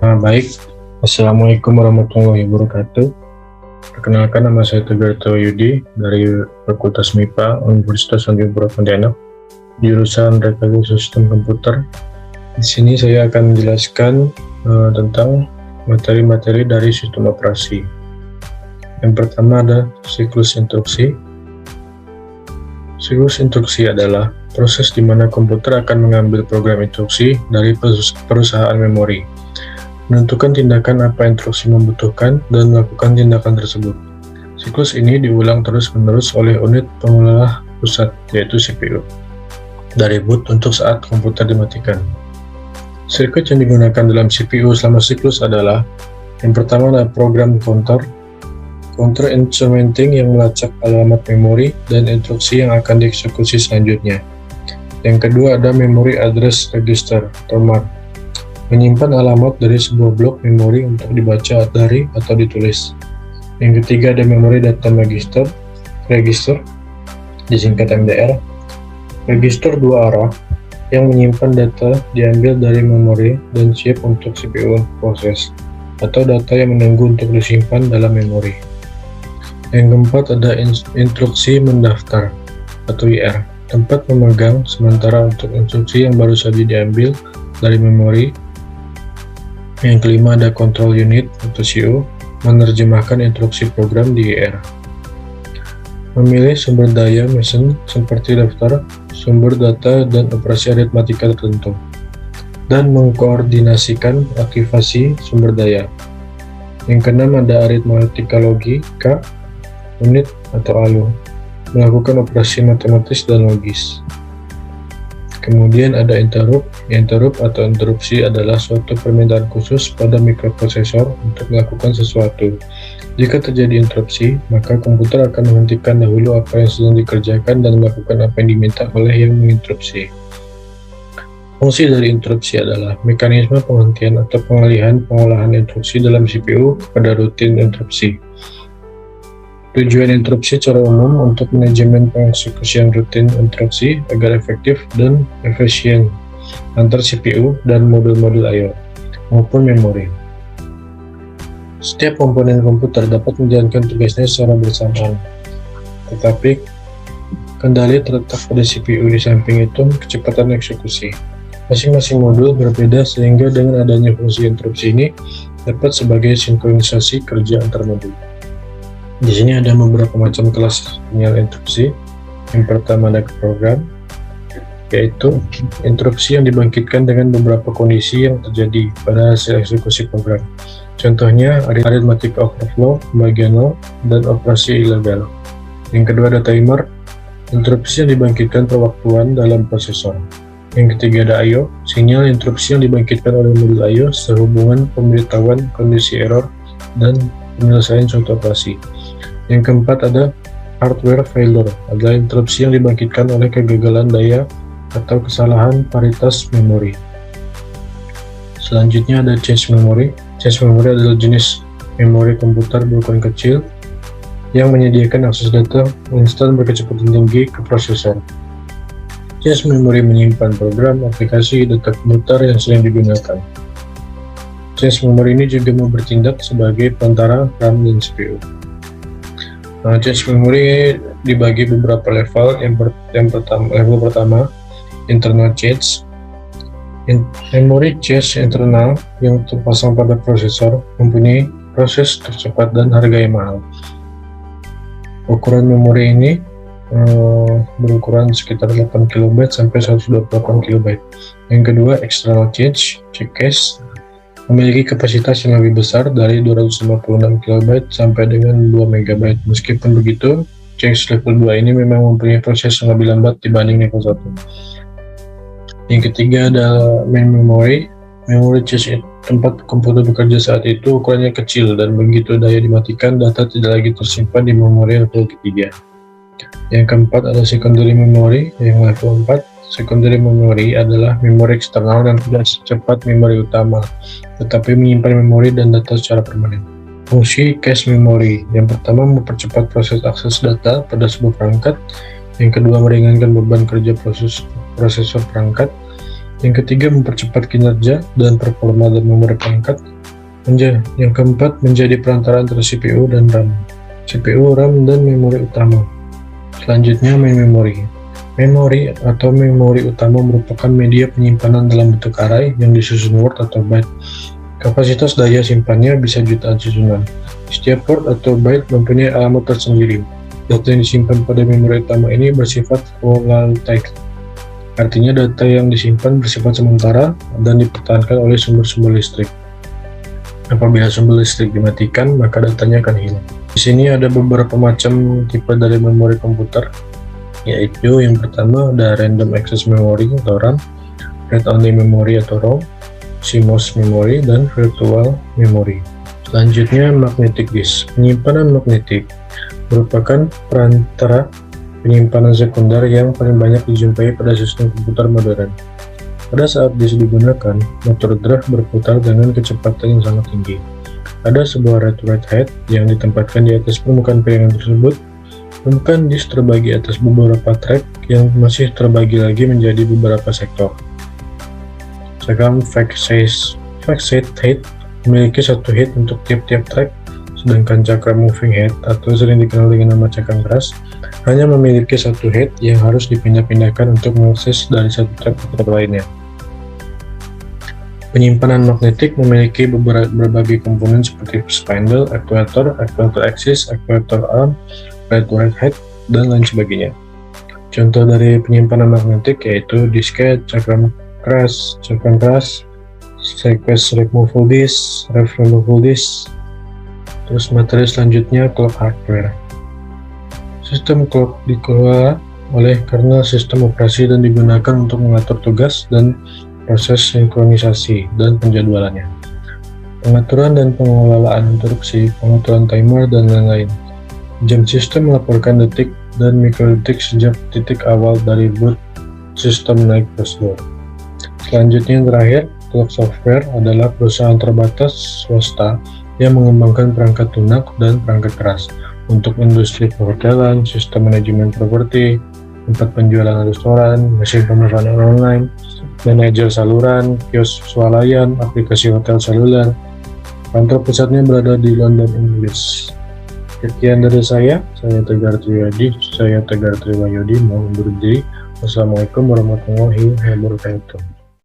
Baik. Assalamualaikum warahmatullahi wabarakatuh. Perkenalkan, nama saya Tegar Yudi dari Fakultas MIPA Universitas Tanjung Pontianak, jurusan Rekayasa Sistem Komputer. Di sini saya akan menjelaskan tentang materi-materi dari sistem operasi. Yang pertama ada siklus instruksi. Siklus instruksi adalah proses di mana komputer akan mengambil program instruksi dari perusahaan memori, menentukan tindakan apa instruksi membutuhkan, dan melakukan tindakan tersebut. Siklus ini diulang terus-menerus oleh unit pengelola pusat, yaitu CPU, dari boot untuk saat komputer dimatikan. Sirkuit yang digunakan dalam CPU selama siklus adalah: yang pertama adalah program counter instrumenting yang melacak alamat memori dan instruksi yang akan dieksekusi selanjutnya. Yang kedua ada memory address register atau MAR, menyimpan alamat dari sebuah blok memori untuk dibaca dari atau ditulis. Yang ketiga ada memory data register, disingkat MDR, register dua arah yang menyimpan data diambil dari memori dan siap untuk CPU proses, atau data yang menunggu untuk disimpan dalam memori. Yang keempat ada instruksi mendaftar atau IR, tempat memegang sementara untuk instruksi yang baru saja diambil dari memori. Yang kelima ada control unit atau CO, menerjemahkan instruksi program di IR. Memilih sumber daya mesin seperti daftar, sumber data, dan operasi aritmatika tertentu, dan mengkoordinasikan aktivasi sumber daya. Yang keenam ada aritmatika logika unit atau ALU, melakukan operasi matematis dan logis. Kemudian ada interrupt. Interrupt atau interupsi adalah suatu permintaan khusus pada mikroprosesor untuk melakukan sesuatu. Jika terjadi interupsi, maka komputer akan menghentikan dahulu apa yang sedang dikerjakan dan melakukan apa yang diminta oleh yang menginterupsi. Fungsi dari interupsi adalah mekanisme penghentian atau pengalihan pengolahan instruksi dalam CPU kepada rutin interupsi. Tujuan interupsi secara umum untuk manajemen pengeksekusian rutin instruksi agar efektif dan efisien antar CPU dan modul-modul I/O maupun memori. Setiap komponen komputer dapat menjalankan tugasnya secara bersamaan, tetapi kendali terletak pada CPU. Di samping itu, kecepatan eksekusi. Masing-masing modul berbeda sehingga dengan adanya fungsi interupsi ini dapat sebagai sinkronisasi kerja antar modul. Di sini ada beberapa macam kelas sinyal interupsi. Yang pertama ada program, yaitu interupsi yang dibangkitkan dengan beberapa kondisi yang terjadi pada hasil eksekusi program. Contohnya arithmetic overflow, bagian nol, dan operasi ilegal. Yang kedua ada timer, interupsi yang dibangkitkan perwaktuan dalam prosesor. Yang ketiga ada I/O, sinyal interupsi yang dibangkitkan oleh modul I/O sehubungan pemberitahuan kondisi error dan penyelesaian suatu operasi. Yang keempat ada hardware failure, adalah interupsi yang dibangkitkan oleh kegagalan daya atau kesalahan paritas memori. Selanjutnya ada change memory. Change memory adalah jenis memori komputer berukuran kecil yang menyediakan akses data instan berkecepatan tinggi ke prosesor. Change memory menyimpan program, aplikasi, data komputer yang sedang digunakan. Change memory ini juga mau bertindak sebagai perantara RAM dan CPU. Change memory dibagi beberapa level. Level pertama internal change. Memori cache internal yang terpasang pada prosesor mempunyai proses tercepat dan harga yang mahal. Ukuran memori ini berukuran sekitar 8 KB sampai 128 KB. Yang kedua external cache memiliki kapasitas yang lebih besar dari 256 KB sampai dengan 2 MB. Meskipun begitu, cache level 2 ini memang mempunyai proses yang lebih lambat dibanding level 1. Yang ketiga ada main memory. Memory cache tempat komputer bekerja saat itu ukurannya kecil, dan begitu daya dimatikan, data tidak lagi tersimpan di memori level ketiga. Yang keempat ada secondary memory yang level 4. Secondary memory adalah memori eksternal yang tidak secepat memori utama, tetapi menyimpan memori dan data secara permanen. Fungsi cache memory: yang pertama mempercepat proses akses data pada sebuah perangkat. Yang kedua meringankan beban kerja prosesor perangkat. Yang ketiga, mempercepat kinerja dan performa dan memori perangkat. Yang keempat, menjadi perantara antara CPU dan RAM. CPU, RAM, dan memori utama. Selanjutnya, main memory. Memori atau memori utama merupakan media penyimpanan dalam bentuk array yang disusun word atau byte. Kapasitas daya simpannya bisa jutaan susunan. Setiap word atau byte mempunyai alamat tersendiri. Data yang disimpan pada memori utama ini bersifat volatile. Artinya data yang disimpan bersifat sementara dan dipertahankan oleh sumber-sumber listrik. Apabila sumber listrik dimatikan, maka datanya akan hilang. Di sini ada beberapa macam tipe dari memori komputer, yaitu yang pertama ada Random Access Memory atau RAM, Read Only Memory atau ROM, CMOS Memory, dan Virtual Memory. Selanjutnya, Magnetic Disk. Penyimpanan magnetik merupakan perantara penyimpanan sekunder yang paling banyak dijumpai pada sistem komputer modern. Pada saat disk digunakan, motor drive berputar dengan kecepatan yang sangat tinggi. Ada sebuah read-write head yang ditempatkan di atas permukaan piringan tersebut. Permukaan disk terbagi atas beberapa track yang masih terbagi lagi menjadi beberapa sektor. Cakram fixate head memiliki satu head untuk tiap-tiap track, sedangkan cakram moving head atau sering dikenal dengan nama cakram keras hanya memiliki satu head yang harus dipindah-pindahkan untuk mengakses dari satu track ke track lainnya. Penyimpanan magnetik memiliki berbagai komponen seperti spindle, actuator axis, actuator arm, read-write head, dan lain sebagainya. Contoh dari penyimpanan magnetik yaitu disket, cakram keras, sequence removable disk, ref removable disk. Terus materi selanjutnya clock hardware. Sistem clock dikelola oleh kernel sistem operasi dan digunakan untuk mengatur tugas dan proses sinkronisasi dan penjadwalannya, pengaturan dan pengelolaan interupsi, pengaturan timer, dan lain-lain. Jam sistem melaporkan detik dan mikrodetik sejak titik awal dari boot sistem naik prosedur. Selanjutnya yang terakhir, Clock Software adalah perusahaan terbatas swasta yang mengembangkan perangkat lunak dan perangkat keras untuk industri perhotelan, sistem manajemen properti, tempat penjualan restoran, mesin pemesanan online, manajer saluran, kios swalayan, aplikasi hotel seluler. Kantor pusatnya berada di London, Inggris. Sekian dari saya Tegar Triwahyudi, mau undur diri. Wassalamualaikum warahmatullahi wabarakatuh.